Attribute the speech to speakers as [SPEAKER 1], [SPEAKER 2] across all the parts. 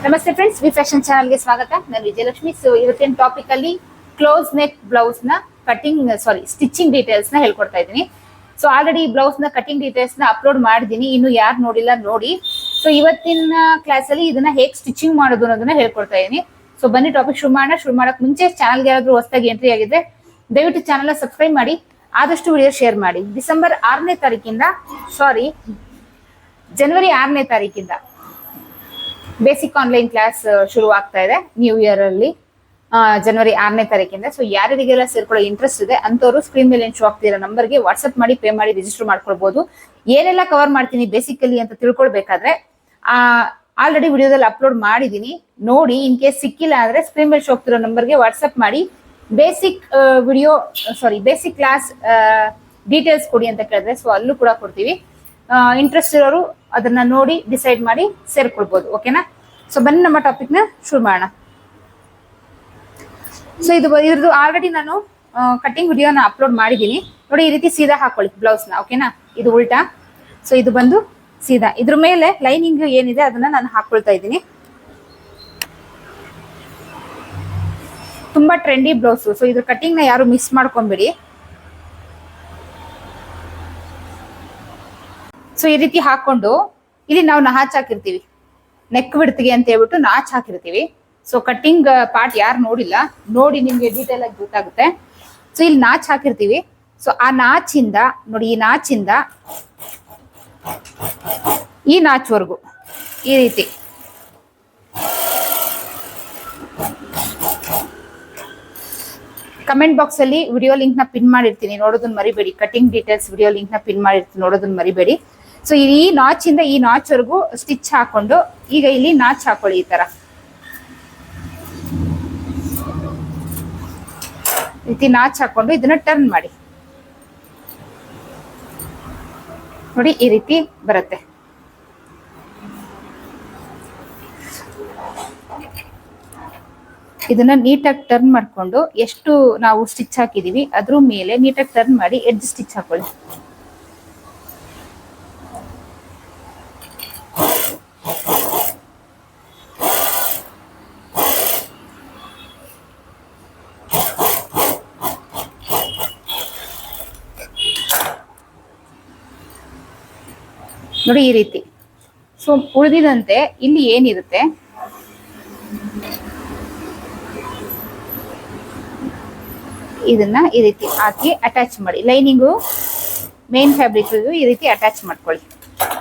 [SPEAKER 1] ನಮಸ್ತೆ friends, V fashion ಚಾನಲ್ಗೆ ಸ್ವಾಗತ. ನಾನು ವಿಜಯಲಕ್ಷ್ಮಿ. ಸೊ ಇವತ್ತಿನ ಟಾಪಿಕ್ ಅಲ್ಲಿ ಕ್ಲೋಸ್ ನೆಕ್ ಬ್ಲೌಸ್ ನ ಸ್ಟಿಚಿಂಗ್ ಡೀಟೇಲ್ಸ್ ನ ಹೇಳ್ಕೊಡ್ತಾ ಇದ್ದೀನಿ. ಸೊ ಆಲ್ರೆಡಿ ಈ ಬ್ಲೌಸ್ ನ ಕಟಿಂಗ್ ಡೀಟೇಲ್ಸ್ ನ ಅಪ್ಲೋಡ್ ಮಾಡಿದ್ದೀನಿ, ಇನ್ನು ಯಾರು ನೋಡಿಲ್ಲ ನೋಡಿ. ಸೊ ಇವತ್ತಿನ ಕ್ಲಾಸ್ ಅಲ್ಲಿ ಇದನ್ನ ಹೇಗೆ ಸ್ಟಿಚಿಂಗ್ ಮಾಡೋದು ಅನ್ನೋದನ್ನ ಹೇಳ್ಕೊಡ್ತಾ ಇದ್ದೀನಿ. ಸೊ ಬನ್ನಿ ಟಾಪಿಕ್ ಶುರು ಮಾಡೋಣ. ಶುರು ಮಾಡಕ್ ಮುಂಚೆ ಚಾನಲ್ಗೆ ಯಾರಾದ್ರೂ ಹೊಸದಾಗಿ ಎಂಟ್ರಿ ಆಗಿದ್ರೆ ದಯವಿಟ್ಟು ಚಾನಲ್ ಸಬ್ಸ್ಕ್ರೈಬ್ ಮಾಡಿ, ಆದಷ್ಟು ವಿಡಿಯೋ ಶೇರ್ ಮಾಡಿ. ಜನವರಿ 6ನೇ ತಾರೀಕಿಂದ ಬೇಸಿಕ್ ಆನ್ಲೈನ್ ಕ್ಲಾಸ್ ಶುರು ಆಗ್ತಾ ಇದೆ ನ್ಯೂ ಇಯರ್ ಅಲ್ಲಿ, ಜನವರಿ 6ನೇ ತಾರೀಕಿಂದ. ಸೊ ಯಾರಿಗೆಲ್ಲ ಸೇರ್ಕೊಳ್ಳೋ ಇಂಟ್ರೆಸ್ಟ್ ಇದೆ ಅಂತವರು ಸ್ಕ್ರೀನ್ ಮೇಲೆ ಶೋ ಆಗ್ತಿರೋ ನಂಬರ್ಗೆ ವಾಟ್ಸ್ಆಪ್ ಮಾಡಿ ಪೇ ಮಾಡಿ ರಿಜಿಸ್ಟರ್ ಮಾಡ್ಕೊಳ್ಬಹುದು. ಏನೆಲ್ಲ ಕವರ್ ಮಾಡ್ತೀನಿ ಬೇಸಿಕಲಿ ಅಂತ ತಿಳ್ಕೊಳ್ಬೇಕಾದ್ರೆ ಆಲ್ರೆಡಿ ವಿಡಿಯೋದಲ್ಲಿ ಅಪ್ಲೋಡ್ ಮಾಡಿದೀನಿ, ನೋಡಿ. ಇನ್ ಕೇಸ್ ಸಿಕ್ಕಿಲ್ಲ ಅಂದ್ರೆ ಸ್ಕ್ರೀನ್ ಮೇಲೆ ಶೋ ಆಗ್ತಿರೋ ನಂಬರ್ಗೆ ವಾಟ್ಸ್ಆಪ್ ಮಾಡಿ ಬೇಸಿಕ್ ಕ್ಲಾಸ್ ಡೀಟೇಲ್ಸ್ ಕೊಡಿ ಅಂತ ಕೇಳಿದ್ರೆ ಸೊ ಅಲ್ಲೂ ಕೂಡ ಕೊಡ್ತೀವಿ. ಇಂಟ್ರೆಸ್ಟ್ ಇರೋರು ಅದನ್ನ ನೋಡಿ ಡಿಸೈಡ್ ಮಾಡಿ ಸೇರ್ಕೊಳ್ಬಹುದು. ಓಕೆನಾ? ಸೊ ಬನ್ನಿ ನಮ್ಮ ಟಾಪಿಕ್ ನ ಶುರು ಮಾಡೋಣ. ಸೊ ಇದ್ರದ್ದು ಆಲ್ರೆಡಿ ನಾನು ಕಟಿಂಗ್ ವಿಡಿಯೋನ ಅಪ್ಲೋಡ್ ಮಾಡಿದ್ದೀನಿ ನೋಡಿ. ಈ ರೀತಿ ಸೀದಾ ಹಾಕೊಳ್ಳಿ ಬ್ಲೌಸ್ ನ. ಓಕೆನಾ? ಇದು ಉಲ್ಟಾ, ಸೊ ಇದು ಬಂದು ಸೀದಾ. ಇದ್ರ ಮೇಲೆ ಲೈನಿಂಗ್ ಏನಿದೆ ಅದನ್ನ ನಾನು ಹಾಕೊಳ್ತಾ ಇದ್ದೀನಿ. ತುಂಬಾ ಟ್ರೆಂಡಿ ಬ್ಲೌಸ್. ಸೊ ಇದ್ರ ಕಟಿಂಗ್ ನ ಯಾರು ಮಿಸ್ ಮಾಡ್ಕೊಂಬಿಡಿ. ಸೊ ಈ ರೀತಿ ಹಾಕೊಂಡು ಇಲ್ಲಿ ನಾವು ನಾಚ್ ಹಾಕಿರ್ತೀವಿ, ನೆಕ್ ಬಿಡ್ತಿಗೆ ಅಂತ ಹೇಳ್ಬಿಟ್ಟು ನಾಚ್ ಹಾಕಿರ್ತೀವಿ. ಸೊ ಕಟ್ಟಿಂಗ್ ಪಾರ್ಟ್ ಯಾರು ನೋಡಿಲ್ಲ ನೋಡಿ, ನಿಮ್ಗೆ ಡೀಟೇಲ್ ಆಗಿ ಗೊತ್ತಾಗುತ್ತೆ. ಸೊ ಇಲ್ಲಿ ನಾಚ್ ಹಾಕಿರ್ತೀವಿ. ಸೊ ಆ ನಾಚಿಂದ ನೋಡಿ, ಈ ನಾಚಿಂದ ಈ ನಾಚ್ವರೆಗೂ ಈ ರೀತಿ ಕಮೆಂಟ್ ಬಾಕ್ಸ್ ಅಲ್ಲಿ ವಿಡಿಯೋ ಲಿಂಕ್ ನ ಪಿನ್ ಮಾಡಿರ್ತೀನಿ, ನೋಡೋದನ್ನ ಮರಿಬೇಡಿ. ಕಟಿಂಗ್ ಡೀಟೇಲ್ಸ್ ವಿಡಿಯೋ ಲಿಂಕ್ ನ ಪಿನ್ ಮಾಡಿರ್ತೀನಿ, ನೋಡೋದನ್ನ ಮರಿಬೇಡಿ. ಸೊ ಈ ನಾಚ್ ಇಂದ ಈ ನಾಚ್ ವರೆಗೂ ಸ್ಟಿಚ್ ಹಾಕೊಂಡು ಈಗ ಇಲ್ಲಿ ನಾಚ್ ಹಾಕೊಳ್ಳಿ. ಈ ತರ ರೀತಿ ನಾಚ್ ಹಾಕೊಂಡು ಇದನ್ನ ಟರ್ನ್ ಮಾಡಿ ನೋಡಿ, ಈ ರೀತಿ ಬರುತ್ತೆ. ಇದನ್ನ ನೀಟಾಗಿ ಟರ್ನ್ ಮಾಡ್ಕೊಂಡು ಎಷ್ಟು ನಾವು ಸ್ಟಿಚ್ ಹಾಕಿದೀವಿ ಅದ್ರ ಮೇಲೆ ನೀಟಾಗಿ ಟರ್ನ್ ಮಾಡಿ ಎಡ್ಜ್ ಸ್ಟಿಚ್ ಹಾಕೊಳ್ಳಿ. ನೋಡಿ ಈ ರೀತಿ. ಸೊ ಉಳಿದಿದಂತೆ ಇಲ್ಲಿ ಏನಿರುತ್ತೆ ಇದನ್ನ ಈ ರೀತಿ ಹಾಕಿ ಅಟ್ಯಾಚ್ ಮಾಡಿ. ಲೈನಿಂಗು ಮೇನ್ ಫ್ಯಾಬ್ರಿಕ್ ಈ ರೀತಿ ಅಟ್ಯಾಚ್ ಮಾಡ್ಕೊಳ್ಳಿ.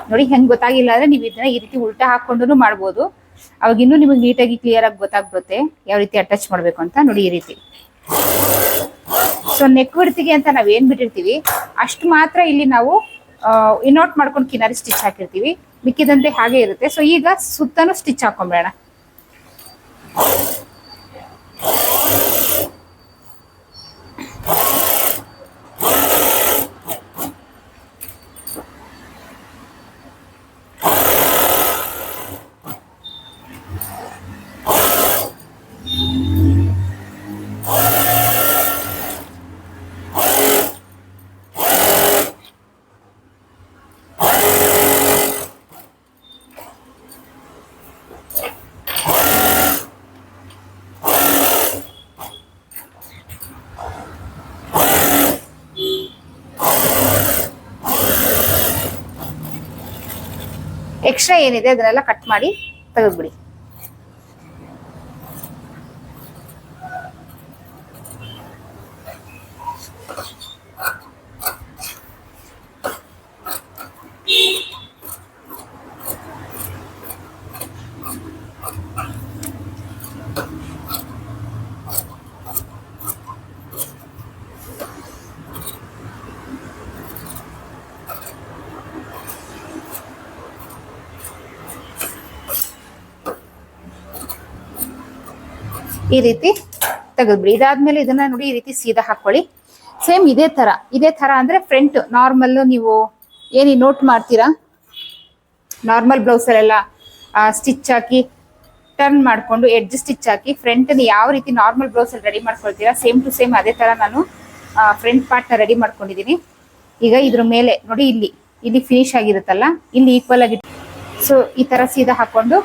[SPEAKER 1] ನೋಡಿ, ಹೆಂಗ್ ಗೊತ್ತಾಗಿಲ್ಲ ಅಂದ್ರೆ ನೀವು ಇದನ್ನ ಈ ರೀತಿ ಉಲ್ಟಾ ಹಾಕೊಂಡು ಮಾಡ್ಬೋದು. ಅವಾಗ ಇನ್ನೂ ನಿಮಗೆ ನೀಟಾಗಿ ಕ್ಲಿಯರ್ ಆಗಿ ಗೊತ್ತಾಗ್ಬಿಡುತ್ತೆ ಯಾವ ರೀತಿ ಅಟ್ಯಾಚ್ ಮಾಡ್ಬೇಕು ಅಂತ. ನೋಡಿ ಈ ರೀತಿ. ಸೊ ನೆಕ್ ಬಿಡ್ತಿಗೆ ಅಂತ ನಾವ್ ಏನ್ ಬಿಟ್ಟಿರ್ತೀವಿ ಅಷ್ಟು ಮಾತ್ರ ಇಲ್ಲಿ ನಾವು ಇನ್ಔಟ್ ಮಾಡ್ಕೊಂಡು ಕಿನಾರಿ ಸ್ಟಿಚ್ ಹಾಕಿರ್ತೀವಿ, ಮಿಕ್ಕಿದಂತೆ ಹಾಗೆ ಇರುತ್ತೆ. ಸೊ ಈಗ ಸುತ್ತನೂ ಸ್ಟಿಚ್ ಹಾಕೊಂಬೇಡ. ಎಕ್ಸ್ಟ್ರಾ ಏನಿದೆ ಅದನ್ನೆಲ್ಲ ಕಟ್ ಮಾಡಿ ತೆಗೆದ್ಬಿಡಿ. ಈ ರೀತಿ ತೆಗೆದ್ಬಿಡಿ. ಇದಾದ್ಮೇಲೆ ಇದನ್ನ ನೋಡಿ ಈ ರೀತಿ ಸೀದಾ ಹಾಕೊಳ್ಳಿ. ಸೇಮ್ ಇದೇ ತರ ಅಂದ್ರೆ ಫ್ರಂಟ್ ನಾರ್ಮಲ್ ನೀವು ಏನಿ ನೋಟ್ ಮಾಡ್ತೀರಾ, ನಾರ್ಮಲ್ ಬ್ಲೌಸ್ ಅಲ್ಲೆಲ್ಲ ಸ್ಟಿಚ್ ಹಾಕಿ ಟರ್ನ್ ಮಾಡ್ಕೊಂಡು ಎಡ್ಜ್ ಸ್ಟಿಚ್ ಹಾಕಿ ಫ್ರಂಟ್ ಯಾವ ರೀತಿ ನಾರ್ಮಲ್ ಬ್ಲೌಸ್ ಅಲ್ಲಿ ರೆಡಿ ಮಾಡ್ಕೊಳ್ತೀರಾ ಸೇಮ್ ಟು ಸೇಮ್ ಅದೇ ತರ ನಾನು ಫ್ರಂಟ್ ಪಾರ್ಟ್ ನ ರೆಡಿ ಮಾಡ್ಕೊಂಡಿದ್ದೀನಿ. ಈಗ ಇದ್ರ ಮೇಲೆ ನೋಡಿ ಇಲ್ಲಿ ಫಿನಿಶ್ ಆಗಿರುತ್ತಲ್ಲ, ಇಲ್ಲಿ ಈಕ್ವಲ್ ಆಗಿ ಸೊ ಈ ತರ ಸೀದಾ ಹಾಕೊಂಡು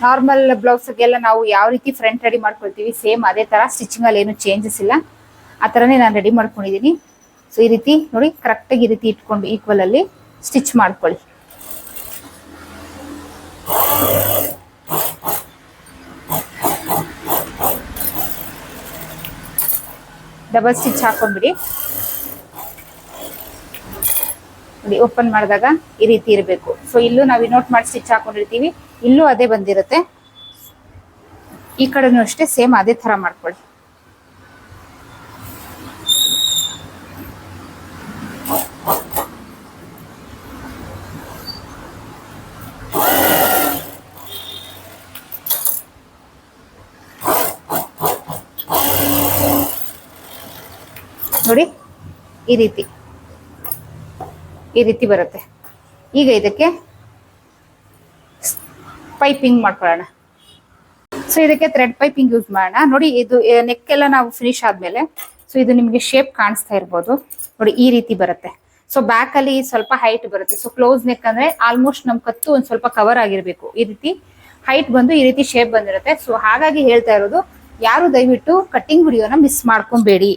[SPEAKER 1] ನಾರ್ಮಲ್ ಬ್ಲೌಸ್ಗೆಲ್ಲ ನಾವು ಯಾವ ರೀತಿ ಫ್ರಂಟ್ ರೆಡಿ ಮಾಡ್ಕೊಳ್ತೀವಿ ಸೇಮ್ ಅದೇ ತರ ಸ್ಟಿಚಿಂಗ್ ಅಲ್ಲಿ ಏನು ಚೇಂಜಸ್ ಇಲ್ಲ, ಆ ತರನೇ ನಾನು ರೆಡಿ ಮಾಡ್ಕೊಂಡಿದ್ದೀನಿ. ಸೊ ಈ ರೀತಿ ನೋಡಿ ಕರೆಕ್ಟಾಗಿ ಈ ರೀತಿ ಇಟ್ಕೊಂಡು ಈಕ್ವಲ್ ಅಲ್ಲಿ ಸ್ಟಿಚ್ ಮಾಡ್ಕೊಳ್ಳಿ. ಡಬಲ್ ಸ್ಟಿಚ್ ಹಾಕೊಂಡ್ಬಿಡಿ. ನೋಡಿ ಓಪನ್ ಮಾಡಿದಾಗ ಈ ರೀತಿ ಇರಬೇಕು. ಸೊ ಇಲ್ಲೂ ನಾವು ಇನೋಟ್ ಮಾಡಿ ಸ್ಟಿಚ್ ಹಾಕೊಂಡಿರ್ತೀವಿ, ಇಲ್ಲೂ ಅದೇ ಬಂದಿರುತ್ತೆ. ಈ ಕಡೆನೂ ಅಷ್ಟೇ ಸೇಮ್ ಅದೇ ತರ ಮಾಡ್ಕೊಳ್ಳಿ. ನೋಡಿ ಈ ರೀತಿ ಬರುತ್ತೆ. ಈಗ ಇದಕ್ಕೆ ಪೈಪಿಂಗ್ ಮಾಡ್ಕೊಳ್ಳೋಣ. ಸೊ ಇದಕ್ಕೆ ಥ್ರೆಡ್ ಪೈಪಿಂಗ್ ಯೂಸ್ ಮಾಡೋಣ. ನೋಡಿ ಇದು ನೆಕ್ ಎಲ್ಲ ನಾವು ಫಿನಿಶ್ ಆದ್ಮೇಲೆ ಸೊ ಇದು ನಿಮಗೆ ಶೇಪ್ ಕಾಣಿಸ್ತಾ ಇರ್ಬೋದು. ನೋಡಿ ಈ ರೀತಿ ಬರುತ್ತೆ. ಸೊ ಬ್ಯಾಕ್ ಅಲ್ಲಿ ಸ್ವಲ್ಪ ಹೈಟ್ ಬರುತ್ತೆ. ಸೊ ಕ್ಲೋಸ್ ನೆಕ್ ಅಂದ್ರೆ ಆಲ್ಮೋಸ್ಟ್ ನಮ್ ಕತ್ತು ಒಂದ್ ಸ್ವಲ್ಪ ಕವರ್ ಆಗಿರ್ಬೇಕು. ಈ ರೀತಿ ಹೈಟ್ ಬಂದು ಈ ರೀತಿ ಶೇಪ್ ಬಂದಿರುತ್ತೆ. ಸೊ ಹಾಗಾಗಿ ಹೇಳ್ತಾ ಇರೋದು, ಯಾರು ದಯವಿಟ್ಟು ಕಟ್ಟಿಂಗ್ ವಿಡಿಯೋನ ಮಿಸ್ ಮಾಡ್ಕೊಬೇಡಿ.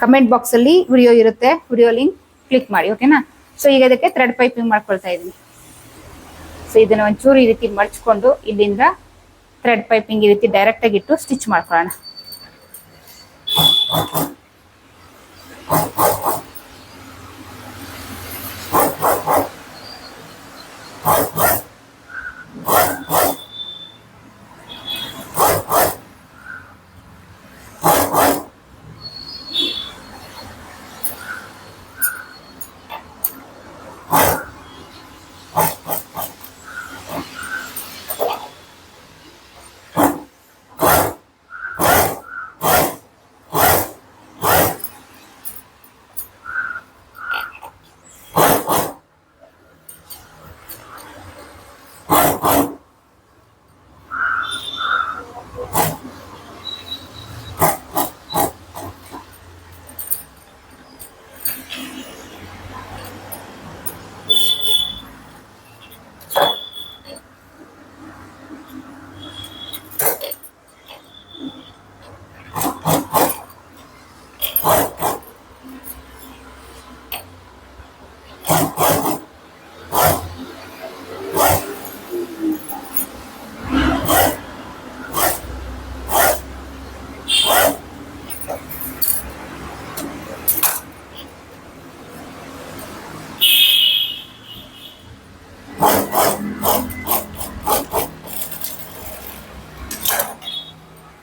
[SPEAKER 1] ಕಮೆಂಟ್ ಬಾಕ್ಸ್ ಅಲ್ಲಿ ವಿಡಿಯೋ ಇರುತ್ತೆ, ವಿಡಿಯೋ ಲಿಂಕ್ ಕ್ಲಿಕ್ ಮಾಡಿ, ಓಕೆನಾ. ಸೊ ಈಗ ಇದಕ್ಕೆ ಥ್ರೆಡ್ ಪೈಪಿಂಗ್ ಮಾಡ್ಕೊಳ್ತಾ ಇದೀನಿ. ಸೊ ಇದನ್ನ ಒಂಚೂರು ಈ ರೀತಿ ಮರ್ಚ್ಕೊಂಡು ಇಲ್ಲಿಂದ ಥ್ರೆಡ್ ಪೈಪಿಂಗ್ ಈ ರೀತಿ ಡೈರೆಕ್ಟ್ ಆಗಿ ಇಟ್ಟು ಸ್ಟಿಚ್ ಮಾಡ್ಕೊಳ್ಳೋಣ.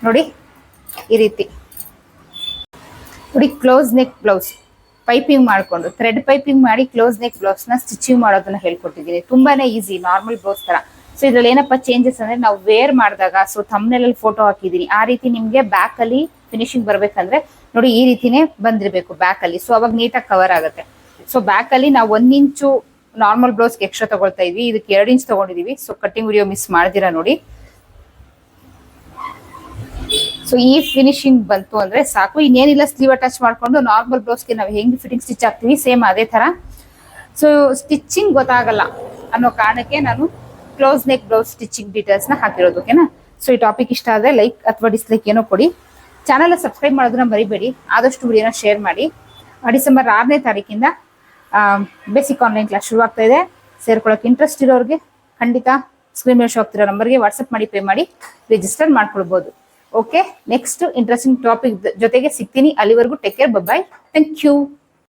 [SPEAKER 1] ನೋಡಿ ಈ ರೀತಿ ನೋಡಿ ಕ್ಲೋಸ್ ನೆಕ್ ಬ್ಲೌಸ್ ಪೈಪಿಂಗ್ ಮಾಡ್ಕೊಂಡು ಥ್ರೆಡ್ ಪೈಪಿಂಗ್ ಮಾಡಿ ಕ್ಲೋಸ್ ನೆಕ್ ಬ್ಲೌಸ್ ನ ಸ್ಟಿಚಿಂಗ್ ಮಾಡೋದನ್ನ ಹೇಳ್ಕೊಟ್ಟಿದ್ದೀನಿ. ತುಂಬಾನೇ ಈಸಿ, ನಾರ್ಮಲ್ ಬ್ಲೌಸ್ ತರ. ಸೊ ಇದ್ರಲ್ಲಿ ಏನಪ್ಪಾ ಚೇಂಜಸ್ ಅಂದ್ರೆ ನಾವು ವೇರ್ ಮಾಡಿದಾಗ ಸೊ ಥಂಬ್ನೇಲ್ ಅಲ್ಲಿ ಫೋಟೋ ಹಾಕಿದೀನಿ, ಆ ರೀತಿ ನಿಮ್ಗೆ ಬ್ಯಾಕ್ ಅಲ್ಲಿ ಫಿನಿಶಿಂಗ್ ಬರ್ಬೇಕಂದ್ರೆ ನೋಡಿ ಈ ರೀತಿನೇ ಬಂದಿರ್ಬೇಕು ಬ್ಯಾಕ್ ಅಲ್ಲಿ. ಸೊ ಅವಾಗ ನೀಟಾಗಿ ಕವರ್ ಆಗುತ್ತೆ. ಸೊ ಬ್ಯಾಕ್ ಅಲ್ಲಿ ನಾವು 1 ಇಂಚು ನಾರ್ಮಲ್ ಬ್ಲೌಸ್ಗೆ ಎಕ್ಸ್ಟ್ರಾ ತಗೊಳ್ತಾ ಇದ್ವಿ, ಇದಕ್ಕೆ 2 ಇಂಚ್ ತಗೊಂಡಿದೀವಿ. ಸೊ ಕಟ್ಟಿಂಗ್ ವಿಡಿಯೋ ಮಿಸ್ ಮಾಡ್ದಿರಾ ನೋಡಿ. ಸೊ ಈ ಫಿನಿಶಿಂಗ್ ಬಂತು ಅಂದ್ರೆ ಸಾಕು, ಇನ್ನೇನಿಲ್ಲ. ಸ್ಲೀವ್ ಅಟ್ಯಾಚ್ ಮಾಡ್ಕೊಂಡು ನಾರ್ಮಲ್ ಬ್ಲೌಸ್ಗೆ ನಾವು ಹೆಂಗ್ ಫಿಟ್ಟಿಂಗ್ ಸ್ಟಿಚ್ ಹಾಕ್ತಿವಿ ಸೇಮ್ ಅದೇ ತರ. ಸೊ ಸ್ಟಿಚಿಂಗ್ ಗೊತ್ತಾಗಲ್ಲ ಅನ್ನೋ ಕಾರಣಕ್ಕೆ ನಾನು close neck blouse stitching details ನ ಹಾಕಿರೋದು, ಓಕೆನಾ. ಸೊ ಈ ಟಾಪಿಕ್ ಇಷ್ಟ ಆದ್ರೆ ಲೈಕ್ ಅಥವಾ ಡಿಸ್ಲೈಕ್ ಏನೋ ಕೊಡಿ. ಚಾನಲ್ ಸಬ್ಸ್ಕ್ರೈಬ್ ಮಾಡೋದನ್ನ ಮರಿಬೇಡಿ. ಆದಷ್ಟು ವಿಡಿಯೋನ ಶೇರ್ ಮಾಡಿ. ಡಿಸೆಂಬರ್ 6ನೇ ತಾರೀಕಿಂದ ಬೇಸಿಕ್ ಆನ್ಲೈನ್ ಕ್ಲಾಸ್ ಶುರು ಆಗ್ತಾ ಇದೆ. ಸೇರ್ಕೊಳ್ಳೋಕೆ ಇಂಟ್ರೆಸ್ಟ್ ಇರೋರಿಗೆ ಖಂಡಿತ ಸ್ಕ್ರೀನ್ ಮೇಲೆ ಶೋ ಆಗ್ತಿರೋ ನಂಬರ್ಗೆ ವಾಟ್ಸ್ಆಪ್ ಮಾಡಿ ಪೇ ಮಾಡಿ ರಿಜಿಸ್ಟರ್ ಮಾಡ್ಕೊಳ್ಬಹುದು. ಓಕೆ, ನೆಕ್ಸ್ಟ್ ಇಂಟ್ರೆಸ್ಟಿಂಗ್ ಟಾಪಿಕ್ ಜೊತೆಗೆ ಸಿಗ್ತೀನಿ. ಅಲ್ಲಿವರೆಗೂ take care, bye, thank you.